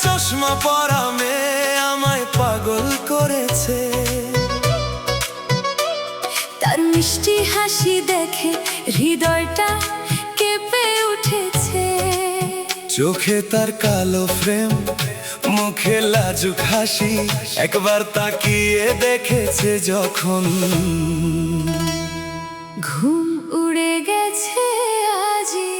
চশমা পরা মেয়ে আমায় পাগল করেছে। তার মিষ্টি হাসি দেখে হৃদয়টা কেঁপে উঠেছে। চোখে তার কালো ফ্রেম, মুখে লাজুক হাসি, একবার তাকিয়ে দেখেছে যখন ঘুম উড়ে গেছে আজি।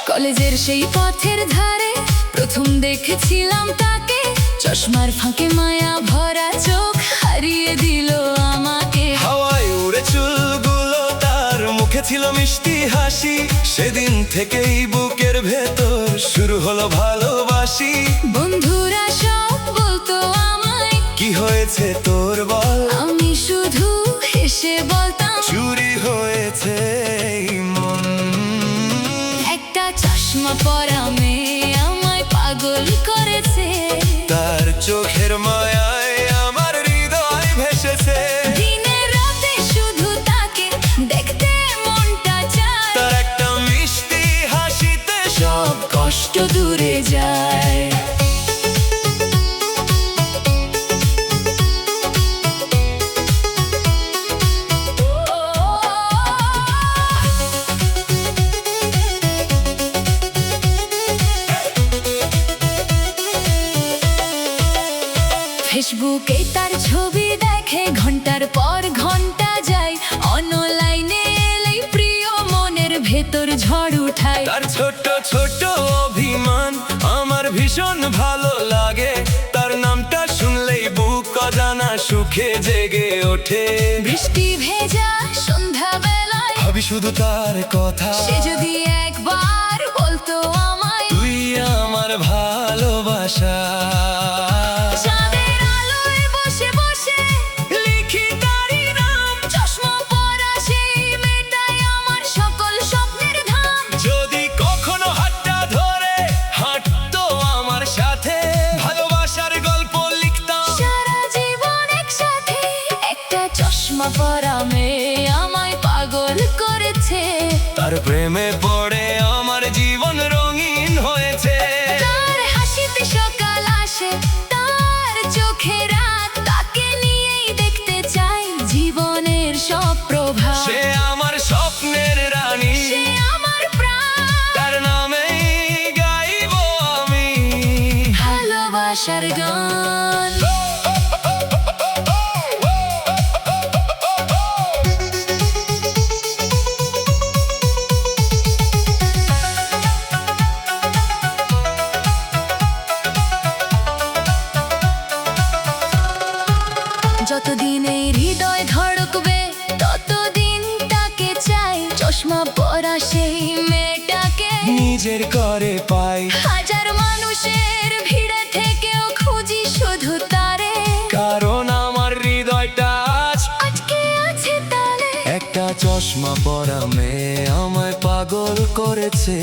কলেজের সেই পথের ধারে প্রথম দেখেছিলাম তাকে, চশমার ফাঁকে মায়া ভরা চোখ হারিয়ে দিল আমাকে। হাওয়ায় উড়ে চুলগুলো তার মুখে ছিল মিষ্টি হাসি, সেদিন থেকেই বুকের ভেতর শুরু হলো ভালোবাসি। বন্ধুরা সব বলতো আমায়, কি হয়েছে তোর বল? আমি শুধু হেসে বলতাম, চুরি হয়েছে এই মন। একটা চশমা পরা মেয়ে আমায় পাগল করেছে। তার চোখের মায়ায় আমার হৃদয় ভেসেছে। দিনে রাতে শুধু তাকে দেখতে মনটা চায়, তার একটা মিষ্টি হাসিতে সব কষ্ট দূরে যায়। ফেসবুকে তার ছবি দেখে ঘন্টার পর ঘন্টা যায়, অনলাইনে এলেই প্রিয় মনের ভেতর ঝড় উঠায়। তার ছোট ছোট অভিমান আমার ভীষণ ভালো লাগে, তার নামটা শুনলেই বুক অজানা সুখে জেগে ওঠে। বৃষ্টি ভেজা সন্ধ্যা বেলায় ভাবি শুধু তার কথা, সে যদি একবার বলতো আমায়, তুই আমার ভালোবাসা। চাঁদের আলোয় বসে বসে লিখি তারই নাম, চশমা পরা সেই মেয়েটাই আমার সকল স্বপ্নের ধাম। যদি কখনো হাতটা ধরে হাঁটতো আমার সাথে, ভালোবাসার গল্প লিখতাম সারা জীবন একসাথে। একটা চশমা পরা মেয়ে আমায় পাগল করেছে। তার প্রেমে পড়ে আমার জীবন রঙিন হয়েছে। তার হাসিতে সকাল আসে, তার চোখে রাত, তাকে নিয়েই দেখতে চাই জীবনের সব প্রভাব। সে আমার স্বপ্নের রানী, সে আমার প্রাণ, তার নামেই গাইবো আমি ভালোবাসার গান। যতদিন এই হৃদয় ধড়কবে ততদিন তাকে চাই, চশমা পরা সেই মেয়েটাকে নিজের করে পাই। হাজার মানুষের ভিড়ে থেকেও খুঁজি শুধু তারে, কারণ আমার হৃদয়টা আজ আটকে আছে তালে। একটা চশমা পরা মেয়ে আমায় পাগল করেছে।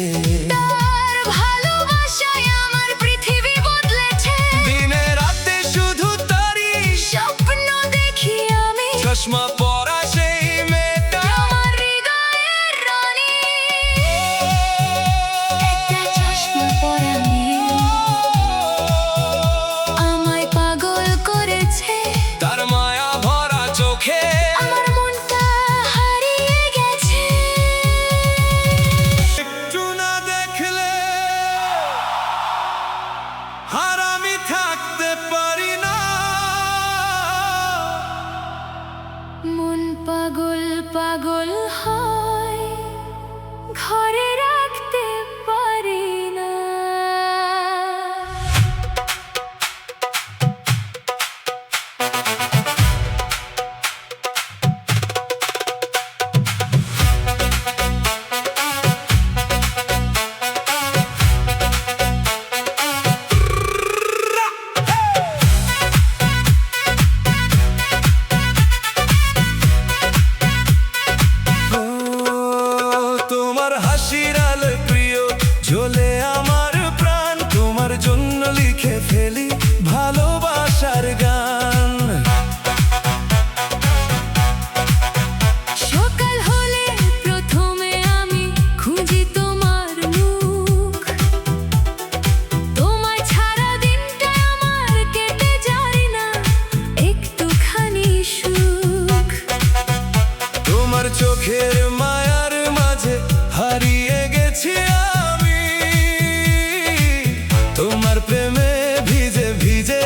তার ভালোবাসায় আমার পৃথিবী বদলেছে। দিনে রাতে শুধু তারই স্বপ্ন দেখি আমি, চশমা পরা সেই মেয়েটা আমার হৃদয়ের রানী। একটা চশমা পরা মেয়ে আমায় পাগল করেছে। তার মায়া ভরা চোখে আমার মনটা হারিয়ে গেছে। একটু না দেখলে আর আমি থাকতে পারি না। মন পাগল পাগল হয়, ঘরে রাখতে পারি না। তোমার হাসির আলো জ্বলে আমার প্রাণ, তোমার জন্য লিখে ফেলি ভালোবাসার গান। সকাল হলে প্রথমে আমি খুঁজি তোমার মুখ, তোমার ছাড়া দিনটা আমার কেটে যায় না একটুখানি সুখ। তোমার চোখের মায়ার মাঝে হারিয়ে গেছি আমি, তোমার প্রেমে ভিজে ভিজে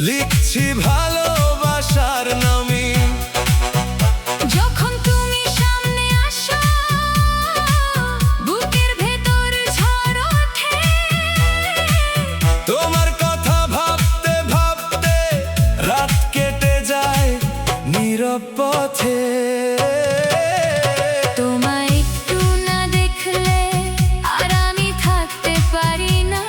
লিখছি ভালোবাসার নামি। যখন তুমি সামনে আসো বুকের ভেতর ঝড় ওঠে, তোমার কথা ভাবতে ভাবতে রাত কেটে যায় নীরব পথে। তোমায় একটু না দেখলে আর আমি থাকতে পারি না,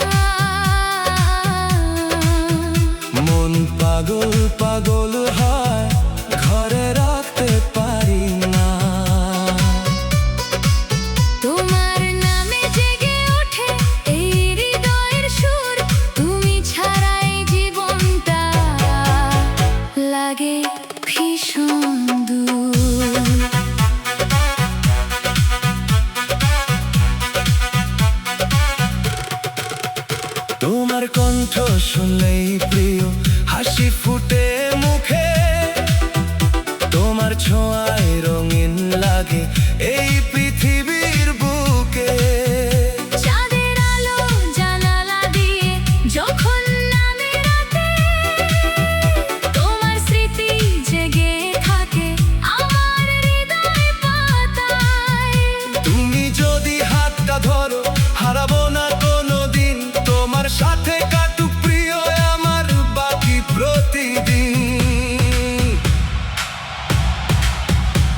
মন পাগল পাগল হয়, ঘরে রাখতে পারি না। তোমার নামে জেগে ওঠে এই হৃদয়ের সুর, তুমি ছাড়া এই জীবনটা লাগে ভীষণ দূর। তোমার কণ্ঠ শুনলেই প্রিয় হাসি ফুটে মুখে, তোমার ছোঁয়ায় রঙিন লাগে এই পৃথিবীর বুকে। চাঁদের আলো জানালা দিয়ে যখন নামে রাতে, তোমার স্মৃতি জেগে থাকে আমার হৃদয় পাতায়। তুমি যদি হাতটা ধরো হারাবো না কোনোদিন, তোমার সাথে কাটুক প্রিয় আমার বাকি প্রতিদিন।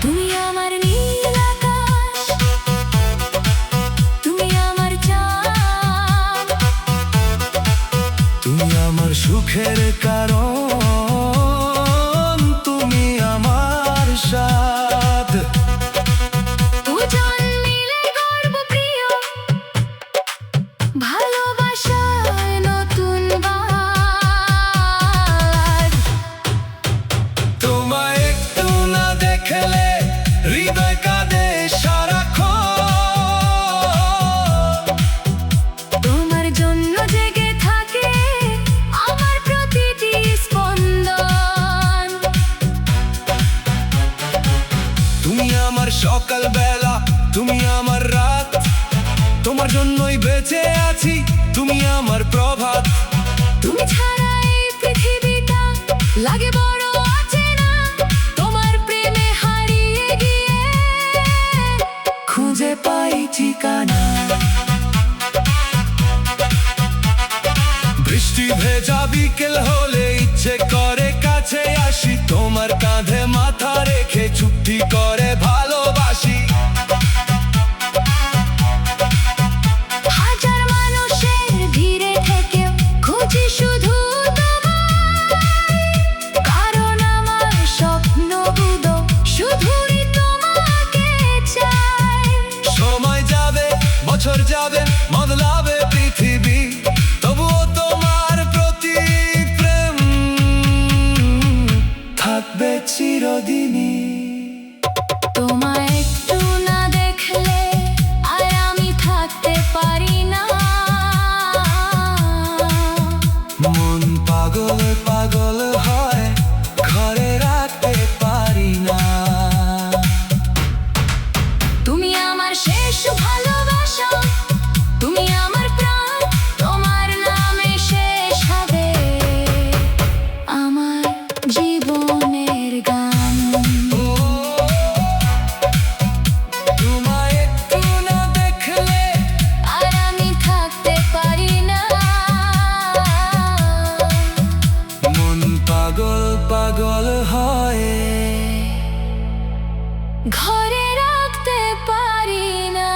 তুমি আমার নীল আকাশ, তুমি আমার চাঁদ, তুমি আমার সুখের কারণ, তুমি আমার সাথ। দুজন মিলে গর্ব প্রিয় ভালোবাসায় নতুন বাঁধ। তোমায় একটু না দেখলে হৃদয় কাঁদে সারাক্ষণ, তোমার জন্য জেগে থাকে আমার প্রতিটি স্পন্দন। তুমি আমার সকাল বেলা, তুমি আমার রাত, তোমার জন্যই বেঁচে আছি, তুমি আমার প্রভাত। তুমি ছাড়া এই পৃথিবীটা লাগে বড় অচেনা, তোমার প্রেমে হারিয়ে গিয়ে খুঁজে পাই ঠিকানা। বৃষ্টি ভেজা বিকেল হলে ইচ্ছে করে কাছে আসি, তোমার কাঁধে মাথা রেখে চুপটি করে ভালোবাসি। হাজার মানুষের ভিড়ে থেকেও খুঁজি শুধু তোমায়, কারণ আমার স্বপ্নগুলো শুধুই তোমাকে চাই। সময় যাবে, বছর যাবে, বদলাবে পৃথিবী, তবুও তোমার প্রতি প্রেম থাকবে চিরদিনই। তোমায় একটু না দেখলে আর আমি থাকতে পারি না, মন পাগল পাগল হয়, ঘরে রাখতে পারি না। তুমি আমার শেষ ভালোবাসা, তুমি আমার প্রাণ, তোমার নামে শেষ হবে আমার জীবনের গান। তোমায় একটু না দেখলে আর আমি থাকতে পারি না, মন পাগল পাগল হয়, ঘরে রাখতে পারি না।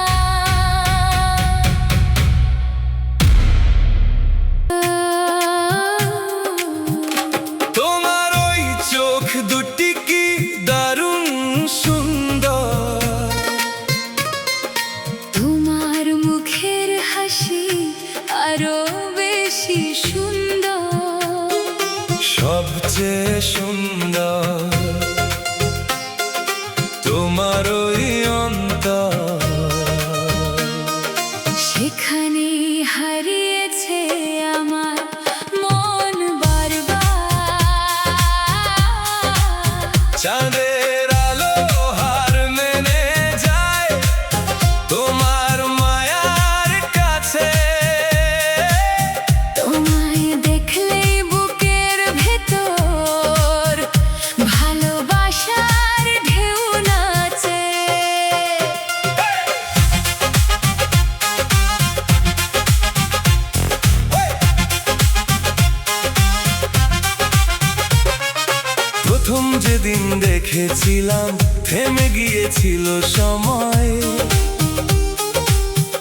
যে সুন্দর তোমার ওই অন্তর, সেখানে হারিয়েছে আমার মন বারবার। চাঁদের আলো হার মেনে যায় তোমার মায়ার কাছে, তোমায় দেখলেই বুকের ভেতর ভালোবাসার ঢেউ নাচে। প্রথম যেদিন দেখেছিলাম থেমে গিয়েছিল সময়,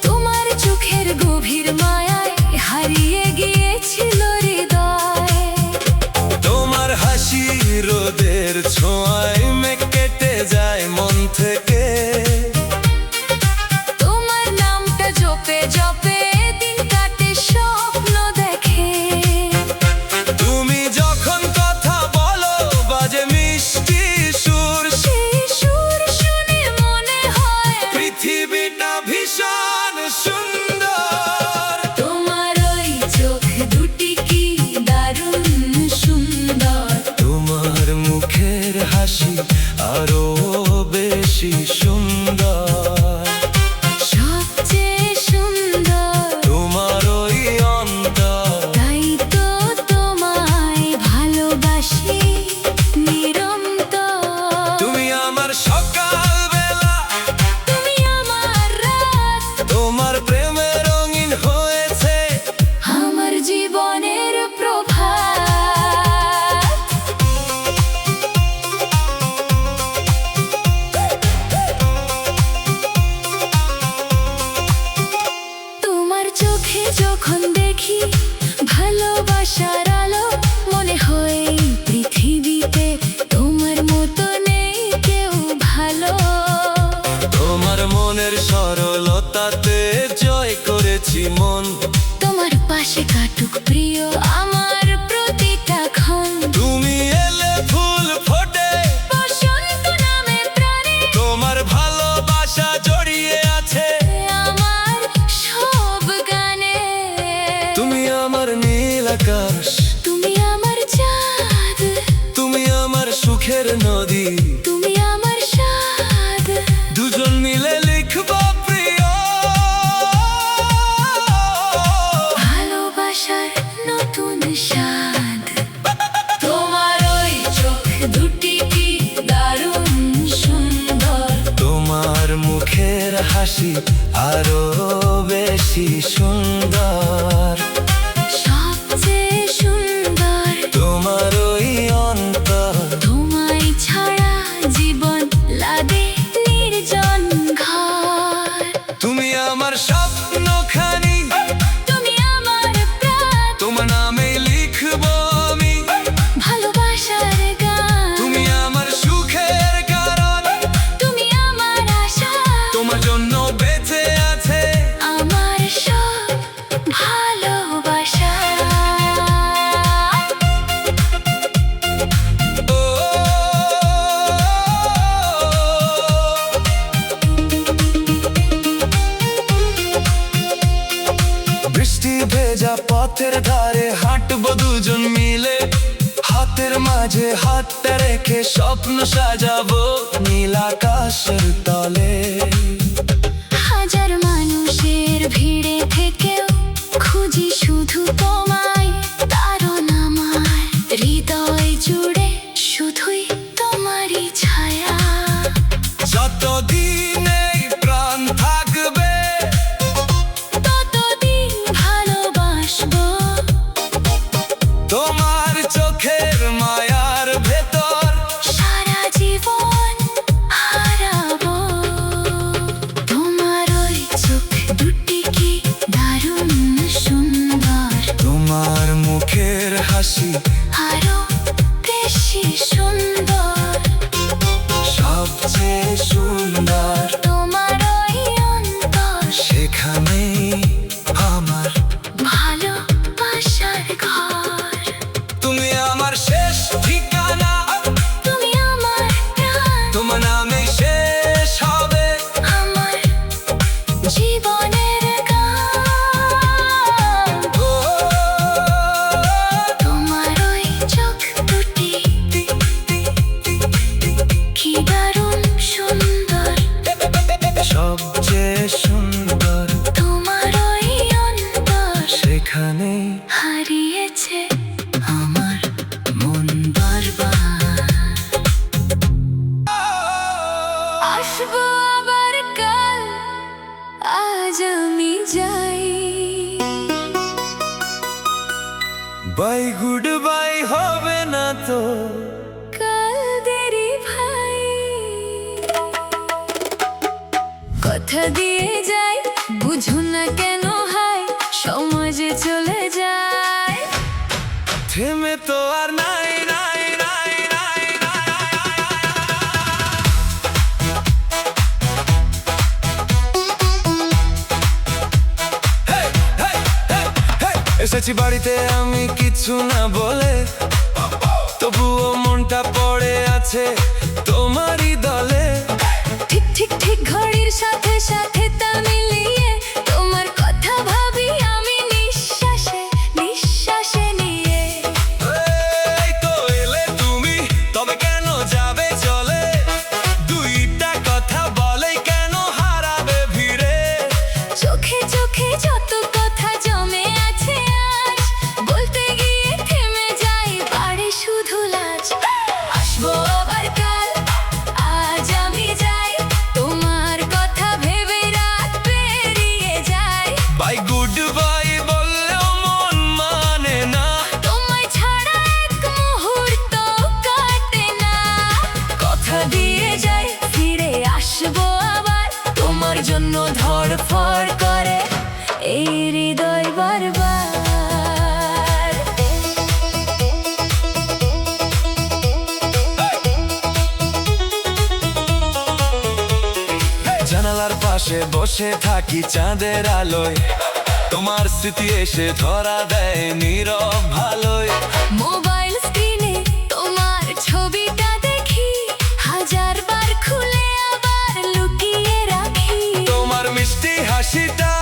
তোমার চোখের গভীর মায়ায় হারিয়ে গিয়েছিল হৃদয়। তোমার হাসি রোদের ছোঁয়ায় কেটে যায় মন থেকে, তোমার নামটা জপে জপে দিন কাটে স্বপ্ন দেখে। তুমি যখন কথা বলো বাজে মিষ্টি সুর, সেই সুর শুনে মনে হয় পৃথিবীটা ভীষণ সুন্দর। তোমার ওই চোখ দুটি কি দারুণ সুন্দর। তোমার মুখের হাসি আরো বেশি সুন্দর, সবচেয়ে সুন্দর তোমার ওই অন্তর। তাই তো তোমায় ভালোবাসি নিরন্তর। তুমি আমার সকাল বেলা, তুমি আমার রাত, তোমার প্রেমে রঙিন হয়েছে আমার জীবনের প্রভাত। তোমার চোখে যখন দেখি ভালোবাসার আলো, মনে হয় এই পৃথিবীতে তোমার মতো নেই কেউ ভালো। তোমার মনের সরলতাতে জয় করেছি মন, তোমার পাশে কাটুক প্রিয় আমার প্রতিটা ক্ষণ। তুমি এলে ফুল ফোটে বসন্ত নামে প্রাণে তোমার ভালোবাসা জড়িয়ে আছে, আমার সব গানে। তুমি আমার নীল আকাশ, তুমি আমার চাঁদ, তুমি আমার সুখের নদী, তুমি আমার সাদ। দুজন মিলে লিখব প্রিয় ভালোবাসার নতুন স্বাদ। তোমার ওই চোখ দুটি কি দারুণ সুন্দর। তোমার মুখের হাসি আরো বেশি সুন্দর, সবচেয়ে সুন্দর তোমার ওই অন্তর। তোমায় ছাড়া জীবন লাগে নির্জন ঘর। তুমি আমার স্বপ্নখানি, তুমি আমার প্রাণ, তোমার নামে লিখব আমি ভালোবাসার গান। তুমি আমার সুখের কারণ, তুমি আমার আশা, তোমার জন্য বেঁচে আছে আমার সব ভালোবাসা। ও, বৃষ্টি ভেজা পথের ধারে হাঁটবো দুজন মিলে, হাতের মাঝে হাতটা রেখে স্বপ্ন সাজাবো নীল আকাশের তলে। হাজার মানুষের ভিড়ে থেকেও খুঁজি শুধু তোমায়, কারণ আমার হৃদয় জুড়ে শুধুই তোমারই ছায়া। যতদিন এই প্রাণ থাকবে ততদিন ভালোবাসবো তোমার চোখের মায়ার ভেতর, সারা জীবন হারাবো। বাই গুড বাই হবে না তো কাল দেরি ভাই, কথা দিয়ে যাই বুঝুন না কেন হাই, সময় যে চলে যায়। থেমে তো আর নাই নাই নাই নাই এসেছি বাড়িতে আমি কিছু না বলে, তবুও মনটা পড়ে আছে তোমারই দলে। ঠিক ঠিক ঠিক ঘড়ির সাথে সাথে তা মিলিয়ে তোমার কথা ভাবি আমি নিঃশ্বাসে নিঃশ্বাসে নিয়ে। এই তো এলে তুমি, তবে কেন যাবে চলে? দুইটা কথা বলে কেন হারাবে ভিড়ে? চোখে চোখে যত কথা জমে আছে আজ, বলতে গিয়ে থেমে যাই বাড়ি শুধু লাজ। আসবো আবার কাল, আজ আমি যাই, তোমার কথা ভেবে রাত পেরিয়ে যায়। বাই গুড বাই বললেও মন মানে না, তোমায় ছাড়া এক মুহূর্ত কাটে না। কথা দিয়ে যাই ফিরে আসবো আবার, তোমার জন্য ধড়ফড় করে এই হৃদয় বারবার। জানালার পাশে বসে থাকি চাঁদের আলোয়, তোমার স্মৃতি এসে ধরা দেয় নীরব ভালোই। মোবাইল স্ক্রিনে তোমার ছবিটা দেখি, হাজার বার খুলে আবার লুকিয়ে রাখি। তোমার মিষ্টি হাসিটা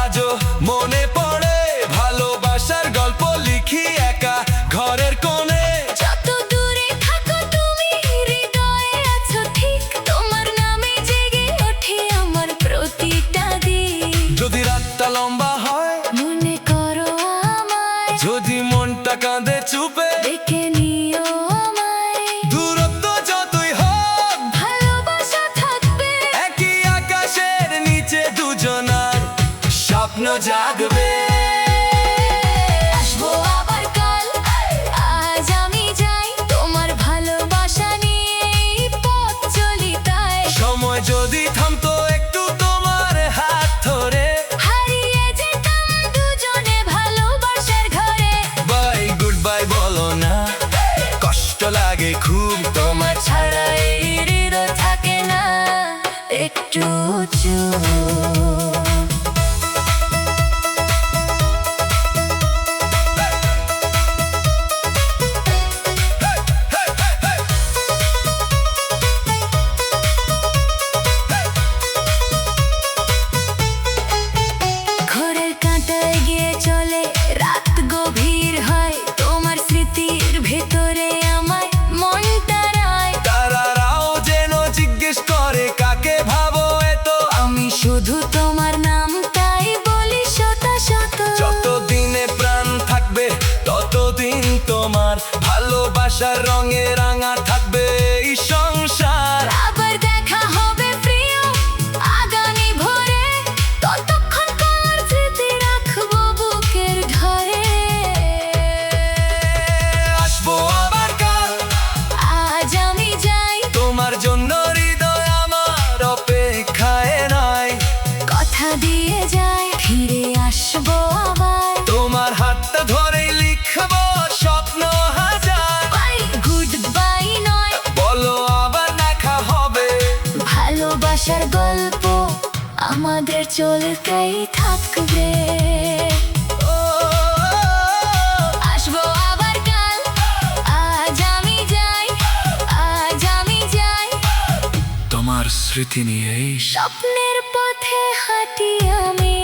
আজও মনে পড়ে, ভালোবাসার গল্প লিখি একা ঘরের কোণে। যত দূরে থাকো তুমি হৃদয়ে আছো ঠিক, তোমার নামে জেগে ওঠে আমার প্রতিটা দিন। যদি রাতটা লম্বা হয়, মনে করো আমায়, যদি মনটা কাঁদে চুপে, দেখে নিও আমায়। দূরত্ব যতই হোক ভালোবাসা থাকবে, একই আকাশের নিচে দুজনার স্বপ্ন জাগবে। আসবো আবার কাল, আজ আমি যাই, তোমার ভালোবাসা নিয়ে পথ চলি তাই। সময় যদি থামতো একটু তোমার হাত ধরে, হারিয়ে যেতাম দুজনে ভালোবাসার ঘরে। বাই গুড বাই বলো না, কষ্ট লাগে খুব তোমার ছাড়া এই হৃদয় থাকে না একটু চুপ। ঘরের কাঁটায় গিয়ে চলে রাত গভীর হয়, তোমার স্মৃতির ভেতরে আমায় মনটা রায়। তারারাও যেন জিজ্ঞেস করে কাকে ভাবো এত, আমি শুধু তোমার নামটাই বলি শত শত। যতদিনে প্রাণ থাকবে ততদিন তোমার ভালোবাসার রঙে রাঙা থাকবে এই সংসার। আবার দেখা হবে প্রিয় আগামী ভোরে, ততক্ষণ তোমার স্মৃতি রাখবো বুকের ঘরে। আসবো আবার কাল, আজ আমি যাই, তোমার জন্য হৃদয় আমার অপেক্ষায় নয়। কথা দিয়ে যাই ফিরে আসবো আবার। তোমার হাতটা ধরেই লিখবো স্বপ্ন হাজার। বাই গুড বাই নয়, বলো আবার দেখা হবে, ভালোবাসার গল্প আমাদের চলতেই থাকবে। আসবো আবার কাল, আজ আমি যাই, আজ আমি যাই, তোমার স্মৃতি নিয়ে স্বপ্নের পথে হাঁটি আমি।